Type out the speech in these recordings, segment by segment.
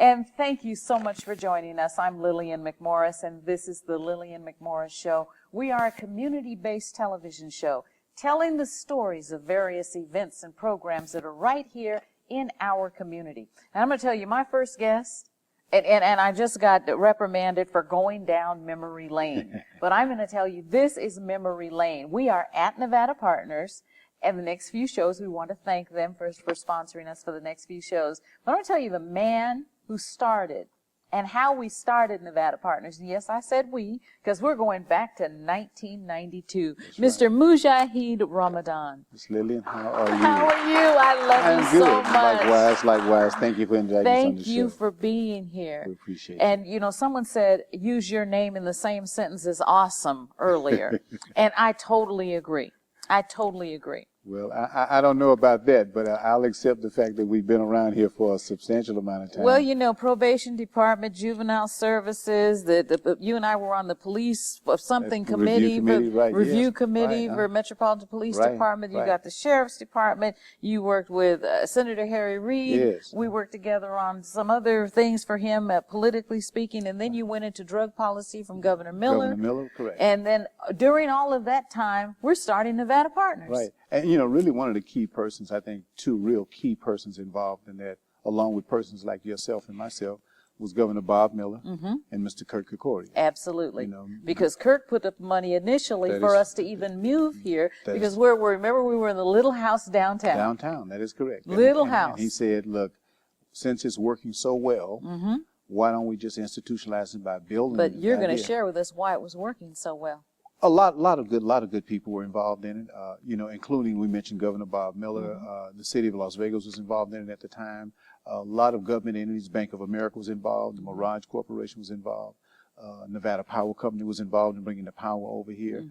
And thank you so much for joining us. I'm Lillian McMorris, and this is the Lillian McMorris Show. We are a community-based television show telling the stories of various events and programs that are right here in our community. And I'm going to tell you, my first guest, and I just got reprimanded for going down memory lane. But I'm going to tell you, this is memory lane. We are at Nevada Partners. And the next few shows, we want to thank them for sponsoring us for the next few shows. But I'm going to tell you the man who started and how we started Nevada Partners. And yes, I said we, because we're going back to 1992. That's Mr. Right. Mujahid Ramadan. Miss Lillian, how are you? How are you? I love you so much. Likewise. Thank you for inviting us on the show. Thank you for being here. We appreciate it. And, you know, someone said, use your name in the same sentence as awesome earlier. And I totally agree. I totally agree. Well, I don't know about that, but I'll accept the fact that we've been around here for a substantial amount of time. Well, you know, probation department, juvenile services, you and I were on the police or something committee, review committee for Metropolitan Police Department. You got the sheriff's department. You worked with Senator Harry Reid. Yes. We worked together on some other things for him, politically speaking. And then you went into drug policy from Governor Miller. Governor Miller, correct. And then during all of that time, we're starting Nevada Partners. Right. And, you know, really one of the key persons, I think two real key persons involved in that, along with persons like yourself and myself, was Governor Bob Miller and Mr. Kirk Kerkorian. Absolutely. You know, because Kirk put up money initially for us to even move here, because remember we were in the little house downtown. Downtown, that is correct. Little house. And he said, look, since it's working so well, why don't we just institutionalize it by building it? But you're going to share with us why it was working so well. A lot of good people were involved in it, you know, including, we mentioned Governor Bob Miller, the city of Las Vegas was involved in it at the time. A lot of government entities, Bank of America was involved, the Mirage Corporation was involved. Nevada Power Company was involved in bringing the power over here.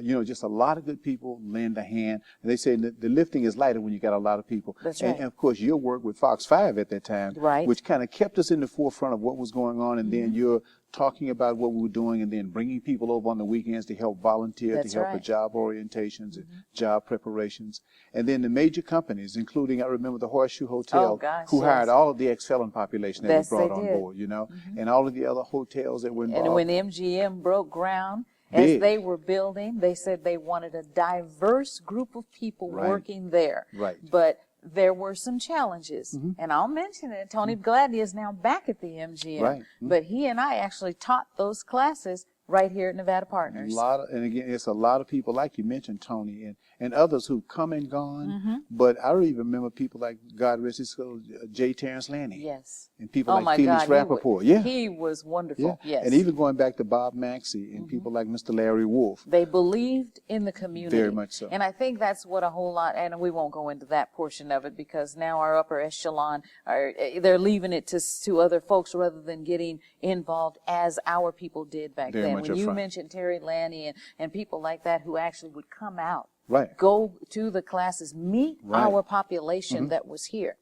You know, just a lot of good people lend a hand. And they say that the lifting is lighter when you got a lot of people. That's right. And of course, your work with Fox 5 at that time, which kind of kept us in the forefront of what was going on. And then you're talking about what we were doing and then bringing people over on the weekends to help volunteer, to help with job orientations and job preparations. And then the major companies, including, I remember the Horseshoe Hotel, who hired all of the ex-felon population that was brought on board, you know, and all of the other hotels that were involved. And when MGM broke ground, as they were building, they said they wanted a diverse group of people working there. But there were some challenges, and I'll mention it. Tony Gladney is now back at the MGM, but he and I actually taught those classes right here at Nevada Partners. And again, it's a lot of people, like you mentioned, Tony, and others who've come and gone. But I even remember people like, God rest his soul, J. Terrence Lanning. Yes. And people like Felix Rappaport. He was wonderful. Yes. And even going back to Bob Maxey and people like Mr. Larry Wolf. They believed in the community. Very much so. And I think that's what a whole lot, and we won't go into that portion of it because now our upper echelon, they're leaving it to other folks rather than getting involved as our people did back then. When you mentioned Terry Lanny and people like that who actually would come out, go to the classes, meet our population that was here.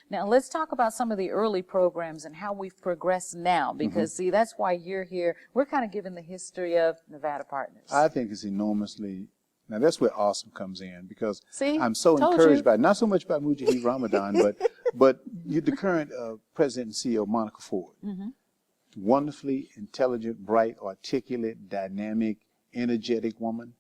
Now, let's talk about some of the early programs and how we've progressed now, because, see, that's why you're here. We're kind of giving the history of Nevada Partners. I think it's enormously, now that's where awesome comes in, because I'm so encouraged by, not so much by Mujahid Ramadan, but the current president and CEO, Monica Ford. Wonderfully intelligent, bright, articulate, dynamic, energetic woman.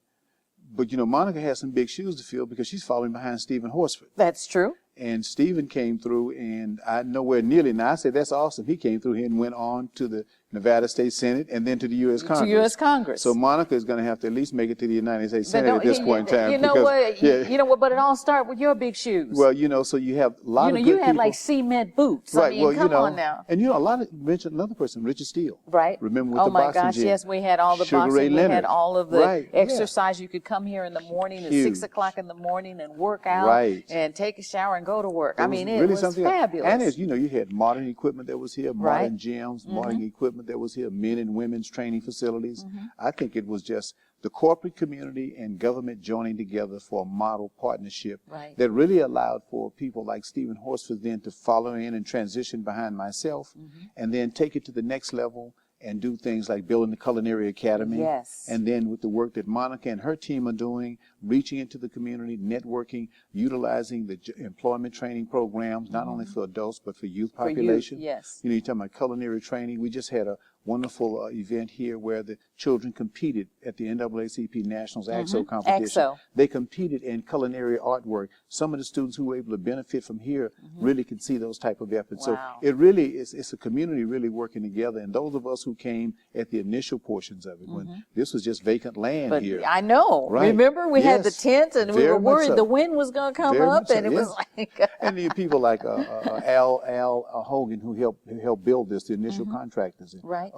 But, you know, Monica has some big shoes to fill because she's following behind Stephen Horsford. That's true. And Stephen came through, and I nowhere nearly, now I say that's awesome. He came through here and went on to the Nevada State Senate and then to the U.S. Congress. To U.S. Congress. So Monica is going to have to at least make it to the United States Senate at this point in time. You know what? You know what? But it all started with your big shoes. Well, you know, so you have a lot of good people. You had like cement boots. I mean, come on now. And you know, a lot of, mentioned another person, Richard Steele. Right. Remember with the boxing gym. Oh my gosh, yes, we had all the boxing. We had all of the exercise. You could come here in the morning at 6 o'clock in the morning and work out and take a shower and go to work. I mean, it was fabulous. And as you know, you had modern equipment that was here, modern gyms, modern equipment that was here, men and women's training facilities. I think it was just the corporate community and government joining together for a model partnership that really allowed for people like Stephen Horsford then to follow in and transition behind myself and then take it to the next level and do things like building the Culinary Academy. Yes. And then with the work that Monica and her team are doing, reaching into the community, networking, utilizing the employment training programs, not only for adults, but for youth population. Yes. You know, you're talking about culinary training. We just had a wonderful event here where the children competed at the NAACP Nationals AXO competition. AXO. They competed in culinary artwork. Some of the students who were able to benefit from here really can see those type of efforts. Wow. So it really is, it's a community really working together. And those of us who came at the initial portions of it, when this was just vacant land here. I know. Right. Remember, we had the tent, and we were worried the wind was going to come up, and it was like. And the people like Al Hogan, who helped build this, the initial contractors. Right.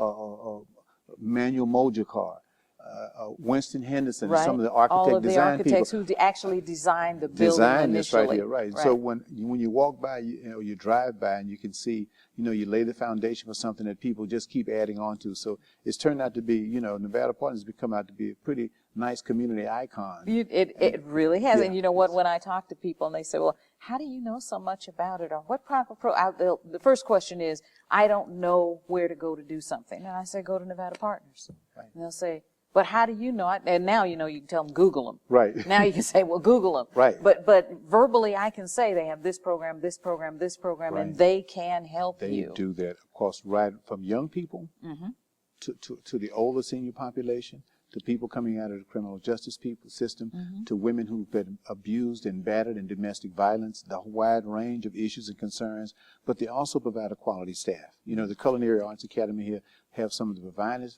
Manuel Mojakar, Winston Henderson, right. some of the architects who actually designed the building designed initially. This right here, right. So when you walk by, you drive by, and you can see, you lay the foundation for something that people just keep adding on to. So it's turned out to be, Nevada Partners has become out to be a pretty nice community icon. It really has. Yeah. And you know what? When I talk to people and they say, well, how do you know so much about it? Or what the first question is, I don't know where to go to do something. And I say, go to Nevada Partners. Right. And they'll say, but how do you know it? And now, you can tell them, Google them. Right. Now you can say, well, Google them. Right. But verbally, I can say they have this program, this program, this program, right. and they can help you. They do that, of course, right from young people to the older senior population, to people coming out of the criminal justice system, to women who've been abused and battered in domestic violence, the wide range of issues and concerns. But they also provide a quality staff. The Culinary Arts Academy here have some of the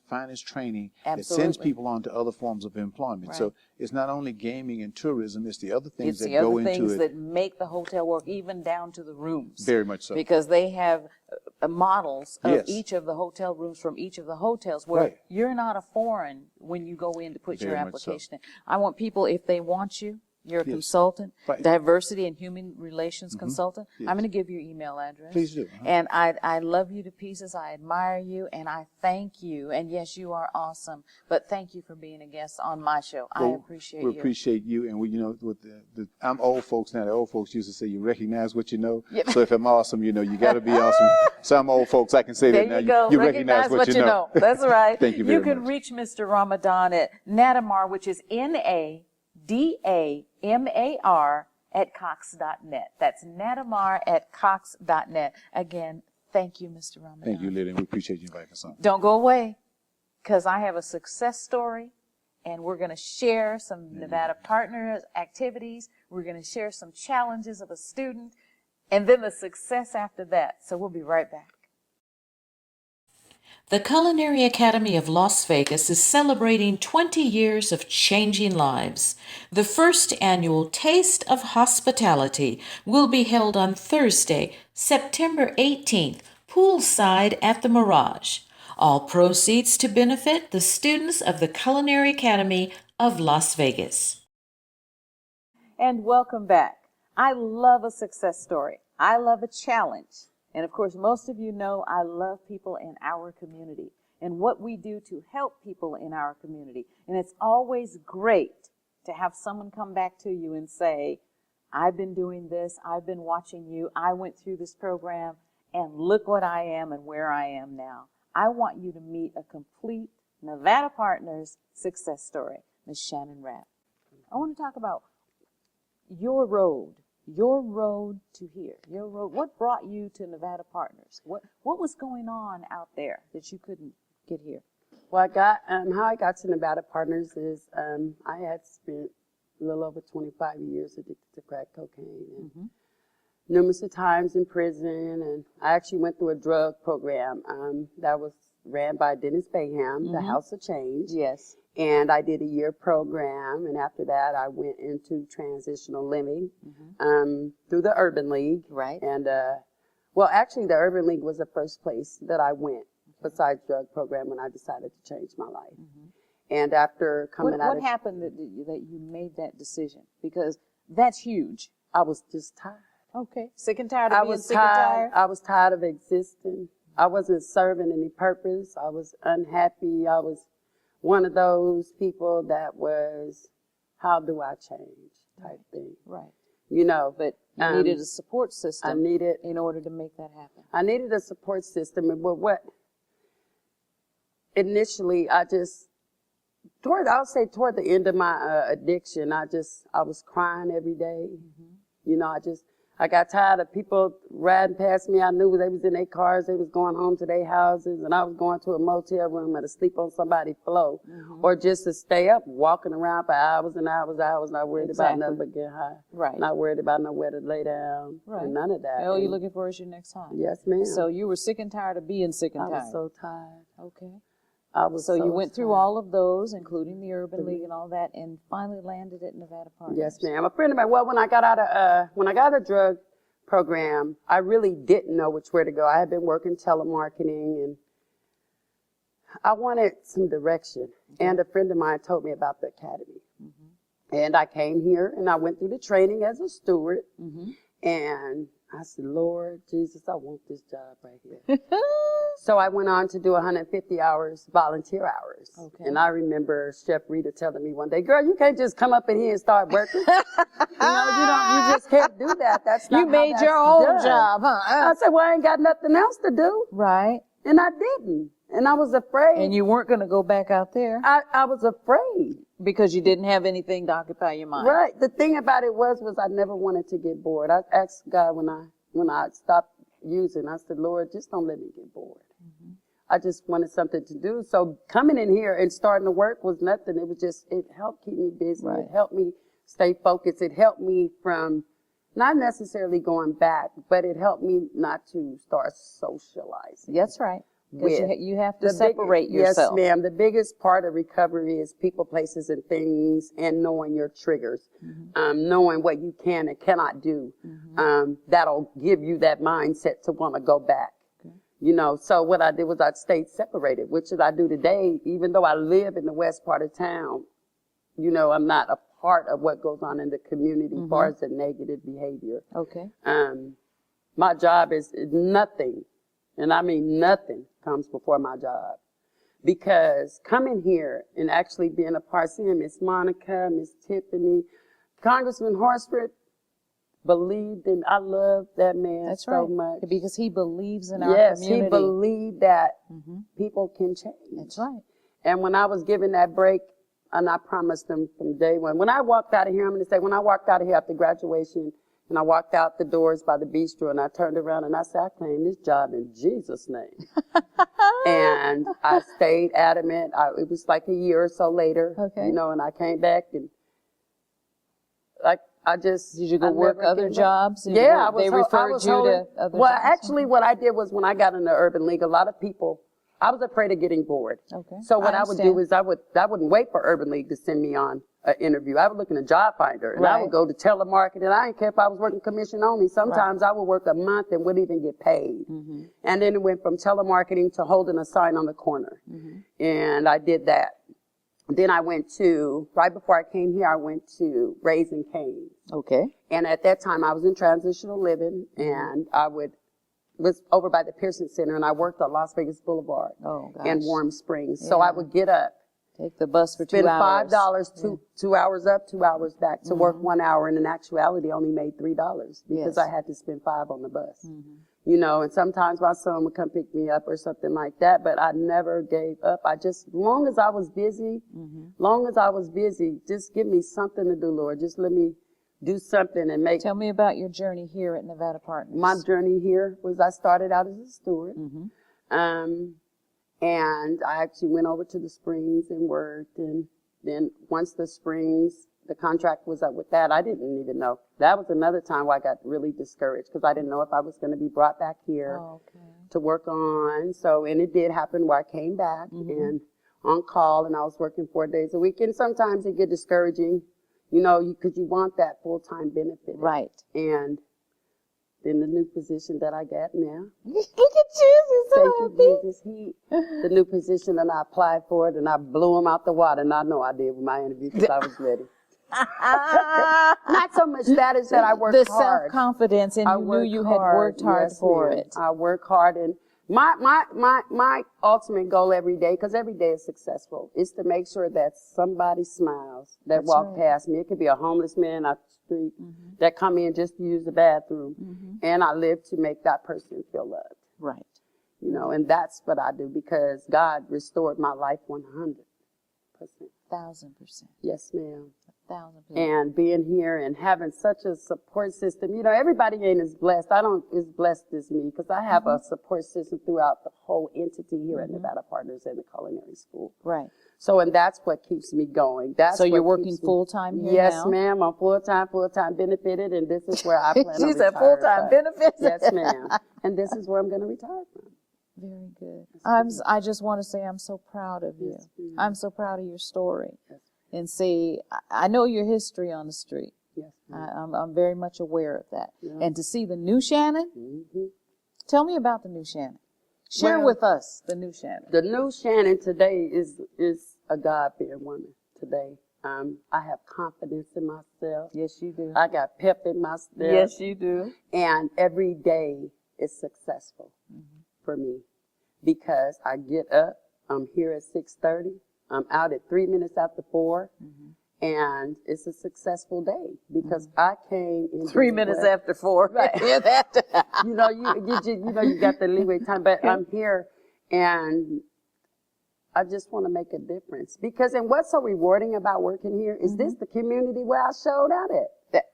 finest training that sends people on to other forms of employment. Right. So it's not only gaming and tourism, it's the other things that go into it. It's the other things that make the hotel work, even down to the rooms. Very much so. Because they have models of each of the hotel rooms from each of the hotels where you're not a foreign when you go in to put your application in. I want people, if they want you, you're a consultant, diversity and human relations consultant. I'm going to give your email address. Please do. And I love you to pieces. I admire you, and I thank you. And yes, you are awesome. But thank you for being a guest on my show. Well, I appreciate you. We appreciate you. And we, with I'm old folks now. The old folks used to say, "You recognize what you know." Yep. So if I'm awesome, you got to be awesome. Some old folks, I can say there that now. You go. You recognize what you know. That's right. Thank you very much. You can reach Mr. Ramadan at Nadamar, which is NADAMAR at COX.net. That's Nadamar at COX.net. Again, thank you, Mr. Ramadan. Thank you, Lillian. We appreciate you inviting us on. Don't go away, because I have a success story, and we're going to share some Nevada Partners activities. We're going to share some challenges of a student, and then the success after that. So we'll be right back. The Culinary Academy of Las Vegas is celebrating 20 years of changing lives. The first annual Taste of Hospitality will be held on Thursday, September 18th, poolside at the Mirage. All proceeds to benefit the students of the Culinary Academy of Las Vegas. And welcome back. I love a success story. I love a challenge. And of course, most of you know I love people in our community and what we do to help people in our community. And it's always great to have someone come back to you and say, I've been doing this, I've been watching you, I went through this program, and look what I am and where I am now. I want you to meet a complete Nevada Partners success story, Ms. Shannon Rabb. I want to talk about your road to here, your road. What brought you to Nevada Partners? What was going on out there that you couldn't get here? Well, how I got to Nevada Partners is I had spent a little over 25 years addicted to crack cocaine and numerous of times in prison, and I actually went through a drug program that was ran by Dennis Baham, the House of Change. Yes. And I did a year program, and after that I went into transitional living through the Urban League. Right. And, well, actually the Urban League was the first place that I went besides drug program when I decided to change my life. And after coming out what happened that you made that decision? Because that's huge. I was just tired. Okay. Sick and tired of being sick and tired? I was tired of existing. I wasn't serving any purpose. I was unhappy. I was one of those people that was, how do I change type thing. Right. But you needed a support system in order to make that happen. I needed a support system. But what initially, I'll say toward the end of my addiction, I was crying every day. You know, I got tired of people riding past me. I knew they was in their cars. They was going home to their houses, and I was going to a motel room to sleep on somebody's floor, or just to stay up, walking around for hours and hours, not worried about nothing but getting high. Right. Not worried about nowhere to lay down. Right. And none of that. All you're looking for is your next high. Yes, ma'am. So you were sick and tired of being sick and tired. I was so tired. Okay. So you went through all of those, including the Urban League and all that, and finally landed at Nevada Partners. Yes, ma'am. A friend of mine. Well, when I got out of the drug program, I really didn't know which way to go. I had been working telemarketing, and I wanted some direction. And a friend of mine told me about the academy, and I came here and I went through the training as a steward, and I said, Lord Jesus, I want this job right here. So I went on to do 150 hours, volunteer hours. Okay. And I remember Chef Rita telling me one day, girl, you can't just come up in here and start working. You just can't do that. That's not You made your own job, huh? I said, well, I ain't got nothing else to do. Right. And I didn't. And I was afraid. And you weren't going to go back out there. I was afraid. Because you didn't have anything to occupy your mind. Right. The thing about it was I never wanted to get bored. I asked God when I stopped using, I said, Lord, just don't let me get bored. I just wanted something to do. So coming in here and starting to work was nothing. It helped keep me busy. Right. It helped me stay focused. It helped me from not necessarily going back, but it helped me not to start socializing. That's right. Because you have to separate yourself. Yes, ma'am. The biggest part of recovery is people, places, and things, and knowing your triggers, knowing what you can and cannot do. That'll give you that mindset to want to go back. Okay. You know, so what I did was I stayed separated, which I do today. Even though I live in the west part of town, you know, I'm not a part of what goes on in the community as far as the negative behavior. Okay. My job is nothing, and I mean nothing, comes before my job. Because coming here and actually being a part, seeing Miss Monica, Miss Tiffany, Congressman Horsford believed in, I love that man so much. Because he believes in our community. Yes, he believed that people can change. That's right. And when I was given that break, and I promised them from day one, when I walked out of here, I'm going to say, when I walked out of here after graduation, and I walked out the doors by the bistro, and I turned around and I said, I claim this job in Jesus' name. And I stayed adamant. It was like a year or so later, you know, and I came back and did you go work other jobs? Yeah, they referred you to other jobs? Well, actually, what I did was when I got in the Urban League, a lot of people, I was afraid of getting bored. Okay. So what I would do is I wouldn't wait for Urban League to send me on an interview. I would look in a job finder, and I would go to telemarketing. I didn't care if I was working commission only. Sometimes I would work a month and wouldn't even get paid. And then it went from telemarketing to holding a sign on the corner. And I did that. Then I went to, right before I came here, I went to Raising Cane's. Okay. And at that time, I was in transitional living, and was over by the Pearson Center, and I worked on Las Vegas Boulevard and Warm Springs. So I would get up, take the bus for 2 hours. Spend $5, 2 hours up, 2 hours back to work 1 hour, and in actuality only made $3 because I had to spend $5 on the bus. You know, and sometimes my son would come pick me up or something like that, but I never gave up. long as I was busy, just give me something to do, Lord. Just let me do something and make. Tell me about your journey here at Nevada Partners. My journey here was I started out as a steward. And I actually went over to the Springs and worked. And then once the Springs, the contract was up with that, I didn't even know. That was another time where I got really discouraged because I didn't know if I was going to be brought back here to work on. So, and it did happen where I came back and on call, and I was working 4 days a week. And sometimes it get discouraging, you know, because you want that full-time benefit. Right. And then the new position that I got now. Look at you, thank you, Jesus. The new position, and I applied for it, and I blew him out the water, and I know I did with my interview because I was ready. Not so much that is that I worked hard. The self-confidence, and you knew you had worked hard for it. I work hard, and my ultimate goal every day, because every day is successful, is to make sure that somebody smiles that walk past me. It could be a homeless man out the street that come in just to use the bathroom, and I live to make that person feel loved. Right. you know, and that's what I do because God restored my life 100%. 1,000%. Yes, ma'am. 1,000%. And being here and having such a support system, you know, everybody ain't as blessed. As blessed as me because I have a support system throughout the whole entity here at Nevada Partners and the Culinary School. Right. So, and that's what keeps me going. So you're working full-time here yes, now? Yes, ma'am. I'm full-time benefited, and this is where I plan on She said retire full-time from. benefits? Yes, ma'am. And this is where I'm going to retire from. Very good. I just want to say I'm so proud of you. Yes, ma'am. I'm so proud of your story. Yes. And see, I know your history on the street. Yes, ma'am. I'm very much aware of that. Yeah. And to see the new Shannon, tell me about the new Shannon. Share Well, with us the new Shannon. The new Shannon today is a God-fearing woman today. I have confidence in myself. Yes, you do. I got pep in my step. Yes, you do. And every day is successful for me because I get up, I'm here at 6:30, I'm out at 3 minutes after 4, and it's a successful day because I came in 3 minutes after 4. Right. Hear that? you know, you got the leeway time, but I'm here and I just want to make a difference because, and what's so rewarding about working here is this the community where I showed out at.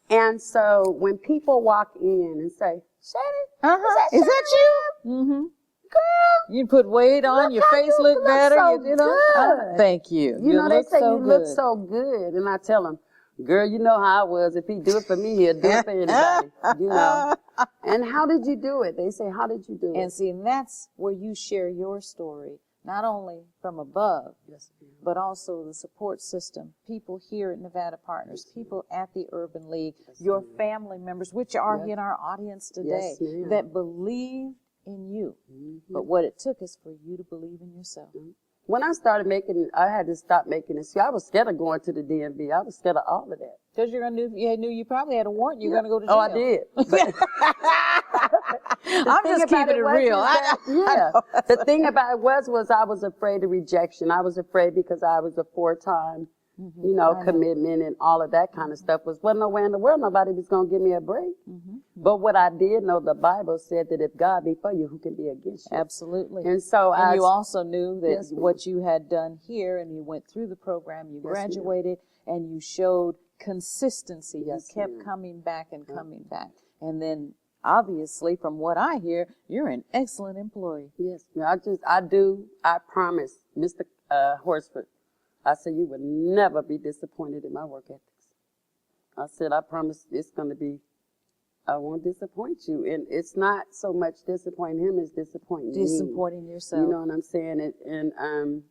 And so when people walk in and say, Shannon, Is that you? Mm-hmm. Girl, you put weight on, your face look better. So you know? good. Thank you. You know, they say so you look so good. And I tell them, girl, you know how I was. If he do it for me, he'll do it for anybody. You know. And how did you do it? They say, how did you do it? And see, and that's where you share your story, not only from above, but also the support system, people here at Nevada Partners, people at the Urban League, your family members, which are in our audience today, that believe in you. But what it took is for you to believe in yourself. When I started making, I had to stop making it. See, I was scared of going to the DMV. I was scared of all of that. Because you knew you probably had a warrant. You're going to go to jail. Oh, I did. I'm just keeping it real. The thing about it was I was afraid of rejection. I was afraid because I was a 4-time, commitment and all of that kind of stuff. Wasn't nowhere in the world nobody was going to give me a break. But what I did know, the Bible said that if God be for you, who can be against you? Absolutely. And so you also knew that what you had done here, and you went through the program, you graduated, and you showed consistency. You kept coming back and coming back. And then, obviously, from what I hear, you're an excellent employee. Yes. I promise, Mr. Horsford, I said, you will never be disappointed in my work ethics. I said, I promise I won't disappoint you. And it's not so much disappointing him as disappointing me. Disappointing yourself. You know what I'm saying? And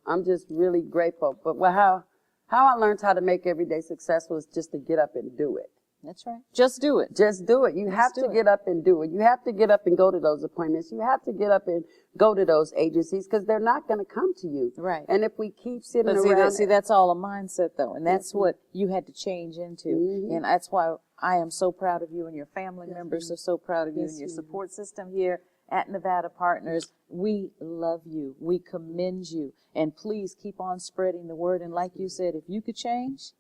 I'm just really grateful. But how I learned how to make every day successful is just to get up and do it. That's right. Just do it. Just do it. You have to get up and do it. You have to get up and go to those appointments. You have to get up and go to those agencies because they're not going to come to you. Right. And if we keep sitting around. See, that's all a mindset, though. And that's what you had to change into. And that's why I am so proud of you, and your family members are so proud of you, and your support system here at Nevada Partners. We love you. We commend you. And please keep on spreading the word. And like you said, if you could change,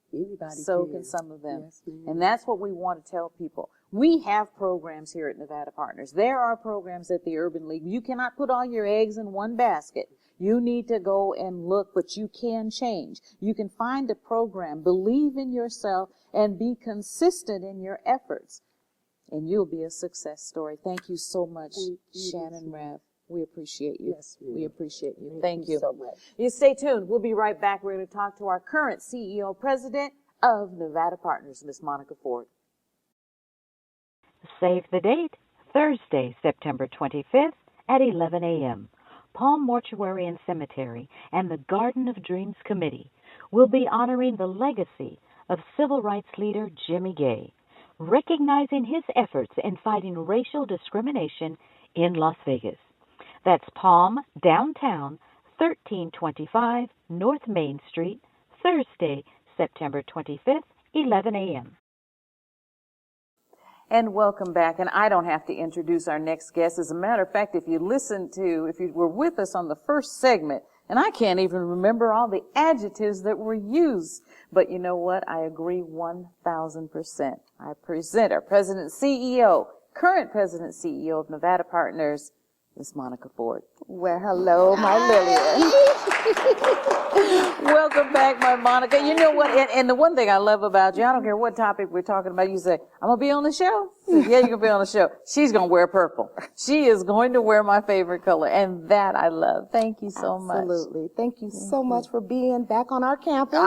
so can some of them. Yes, ma'am. And that's what we want to tell people. We have programs here at Nevada Partners. There are programs at the Urban League. You cannot put all your eggs in one basket. You need to go and look, but you can change. You can find a program, believe in yourself, and be consistent in your efforts. And you'll be a success story. Thank you so much, Shannon Rabb. We appreciate you. Yes, ma'am. We appreciate you. Thank you so much. You stay tuned. We'll be right back. We're going to talk to our current CEO president of Nevada Partners, Miss Monica Ford. Save the date, Thursday, September 25th at 11 a.m. Palm Mortuary and Cemetery and the Garden of Dreams Committee will be honoring the legacy of civil rights leader Jimmy Gay, recognizing his efforts in fighting racial discrimination in Las Vegas. That's Palm, downtown, 1325 North Main Street, Thursday, September 25th, 11 a.m. And welcome back. And I don't have to introduce our next guest. As a matter of fact, if you were with us on the first segment, and I can't even remember all the adjectives that were used. But you know what? I agree 1,000%. I present our current President CEO of Nevada Partners, Miss Monica Ford. Well, hello, my Lillian. Welcome back, my Monica. You know what? And the one thing I love about you, I don't care what topic we're talking about, you say, I'm going to be on the show. Yeah, you're going to be on the show. She's going to wear purple. She is going to wear my favorite color. And that I love. Thank you so much. Absolutely. Thank you so much for being back on our campus.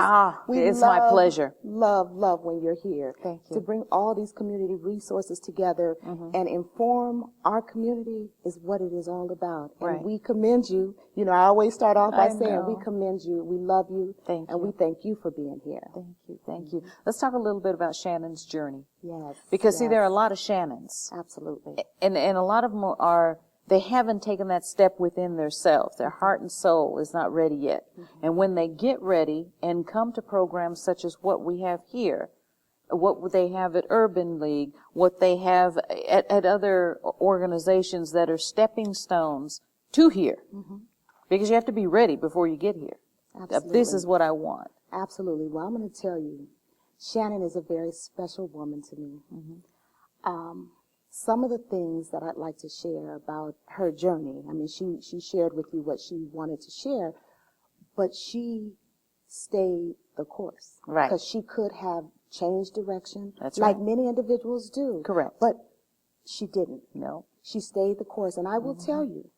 It's my pleasure. Love when you're here. Thank you. To bring all these community resources together and inform our community is what it is all about. And we commend you. You know, I always start off by saying we commend you. We love you. Thank you. And we thank you for being here. Thank you. Thank you. Let's talk a little bit about Shannon's journey. Yes. Because, see, there are a lot of Shannons. Absolutely. And a lot of them they haven't taken that step within themselves. Their heart and soul is not ready yet. And when they get ready and come to programs such as what we have here, what they have at Urban League, what they have at other organizations that are stepping stones to here. Because you have to be ready before you get here. Absolutely. This is what I want. Absolutely. Well, I'm going to tell you, Shannon is a very special woman to me. Some of the things that I'd like to share about her journey, I mean, she shared with you what she wanted to share, but she stayed the course. Right. Because she could have changed direction. That's like right. many individuals do. Correct. But she didn't. No. She stayed the course. And I will tell you,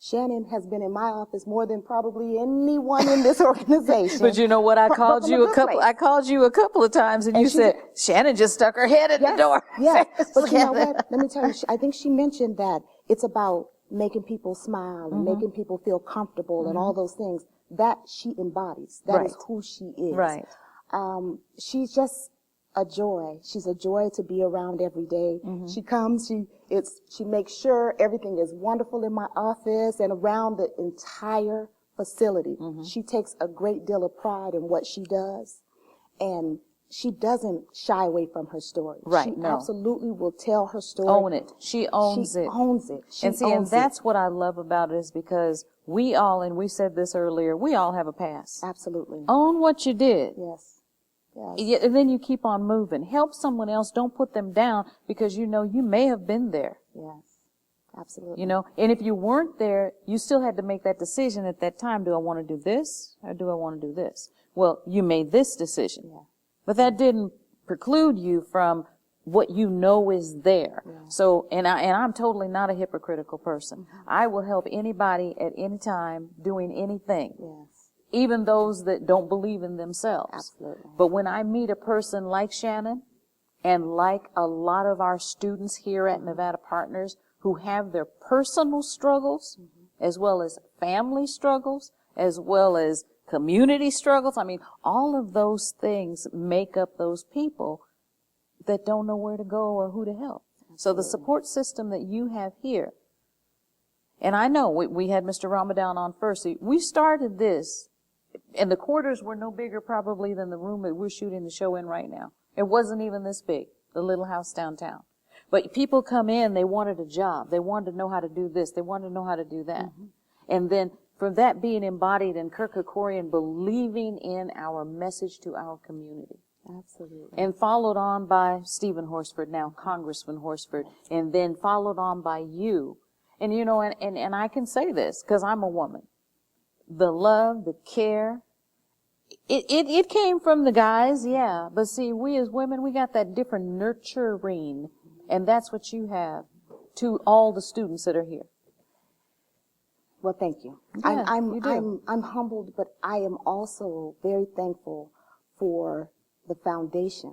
Shannon has been in my office more than probably anyone in this organization. But you know what? I called you a couple of times, and you said Shannon just stuck her head in the door. Yes. But you know what? Let me tell you. I think she mentioned that it's about making people smile and making people feel comfortable and all those things that she embodies. That is who she is. Right. She's just a joy. She's a joy to be around every day. She comes. She makes sure everything is wonderful in my office and around the entire facility. She takes a great deal of pride in what she does, and she doesn't shy away from her story. Right. She absolutely will tell her story. Own it. She owns it. She owns it. And that's what I love about it, is because we all, and we said this earlier, we all have a past. Absolutely. Own what you did. Yes. And then you keep on moving. Help someone else. Don't put them down, because you know you may have been there. Yes. Absolutely. You know, and if you weren't there, you still had to make that decision at that time. Do I want to do this, or do I want to do this? Well, you made this decision. Yeah. But that didn't preclude you from what you know is there. Yeah. So, and I'm totally not a hypocritical person. I will help anybody at any time doing anything. Yes. Even those that don't believe in themselves. Absolutely. But when I meet a person like Shannon, and like a lot of our students here at Nevada Partners who have their personal struggles, as well as family struggles, as well as community struggles, I mean, all of those things make up those people that don't know where to go or who to help. So the support system that you have here, and I know we had Mr. Ramadan on first. We started this, and the quarters were no bigger probably than the room that we're shooting the show in right now. It wasn't even this big, the little house downtown. But people come in, they wanted a job. They wanted to know how to do this. They wanted to know how to do that. And then from that being embodied in Kirk Kerkorian believing in our message to our community. Absolutely. And followed on by Stephen Horsford, now Congressman Horsford, and then followed on by you. And you know, and I can say this because I'm a woman. The love, the care, it came from the guys, yeah. But see, we as women, we got that different nurturing, and that's what you have to all the students that are here. Well, thank you. Yeah, I'm humbled, but I am also very thankful for the foundation,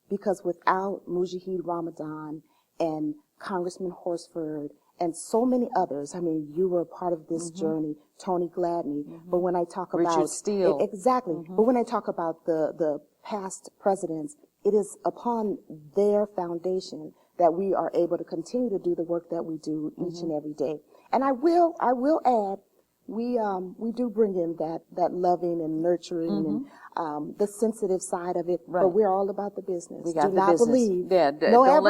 because without Mujahid Ramadan and Congressman Horsford and so many others, I mean, you were a part of this journey, Tony Gladney. But when I talk about Richard Steele, exactly. But when I talk about the past presidents, it is upon their foundation that we are able to continue to do the work that we do each and every day. And I will add, we do bring in that loving and nurturing and the sensitive side of it, but we're all about the business. We got do the not business. believe. Yeah, Don't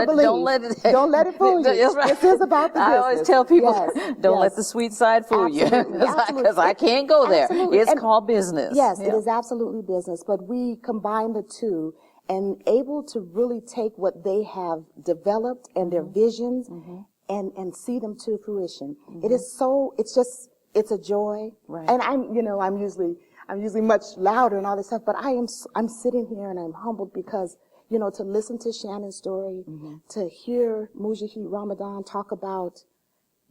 let it fool you. That's right. This is about the business. I always tell people, don't let the sweet side fool you, because I can't go there. Absolutely. It's called business. Yes, it is absolutely business, but we combine the two and able to really take what they have developed and their visions and see them to fruition. It is so, it's a joy. Right. And I'm usually much louder and all this stuff, but I'm sitting here and I'm humbled because, to listen to Shannon's story, to hear Mujahid Ramadan talk about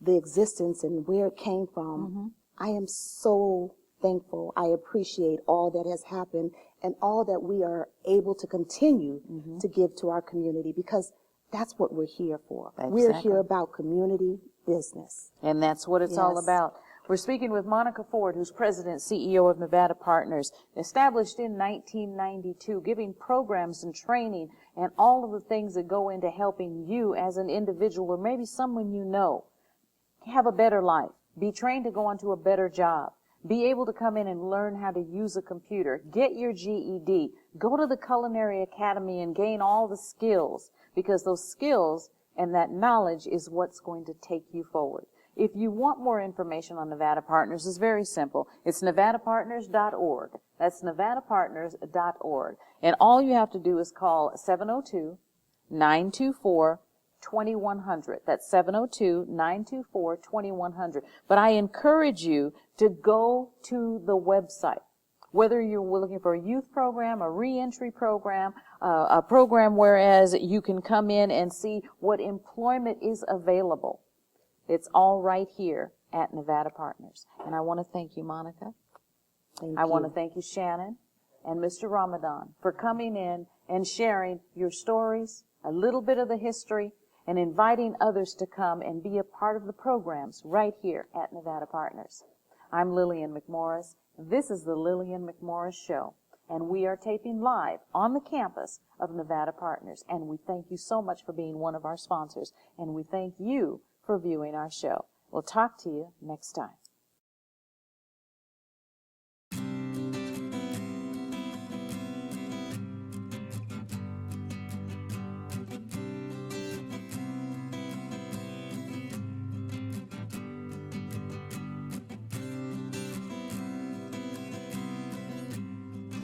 the existence and where it came from, I am so thankful. I appreciate all that has happened and all that we are able to continue to give to our community, because that's what we're here for. Exactly. We're here about community business. And that's what it's all about. We're speaking with Monica Ford, who's President CEO of Nevada Partners, established in 1992, giving programs and training and all of the things that go into helping you as an individual or maybe someone you know have a better life, be trained to go onto a better job, be able to come in and learn how to use a computer, get your GED, go to the Culinary Academy and gain all the skills, because those skills and that knowledge is what's going to take you forward. If you want more information on Nevada Partners, it's very simple. It's nevadapartners.org. That's nevadapartners.org. And all you have to do is call 702-924-2100. That's 702-924-2100. But I encourage you to go to the website. Whether you're looking for a youth program, a reentry program, a program whereas you can come in and see what employment is available. It's all right here at Nevada Partners. And I want to thank you, Monica. I want to thank you, Shannon, and Mr. Ramadan, for coming in and sharing your stories, a little bit of the history, and inviting others to come and be a part of the programs right here at Nevada Partners. I'm Lillian McMorris. This is the Lillian McMorris Show, and we are taping live on the campus of Nevada Partners. And we thank you so much for being one of our sponsors, and we thank you for viewing our show. We'll talk to you next time.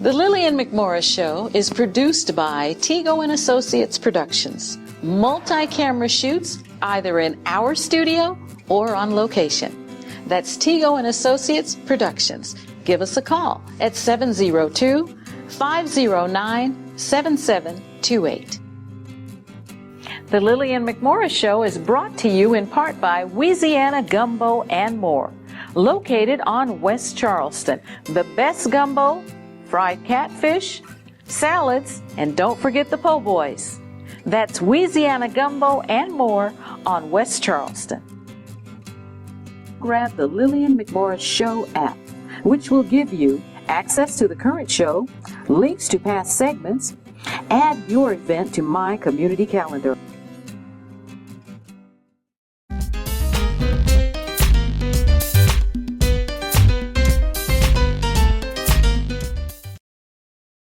The Lillian McMorris Show is produced by Tego & Associates Productions. Multi-camera shoots either in our studio or on location. That's Tego & Associates Productions. Give us a call at 702-509-7728. The Lillian McMorris Show is brought to you in part by Louisiana Gumbo and More, located on West Charleston. The best gumbo, fried catfish, salads, and don't forget the po' boys. That's Louisiana Gumbo and More on West Charleston. Grab the Lillian McMorris Show app, which will give you access to the current show, links to past segments, add your event to my community calendar.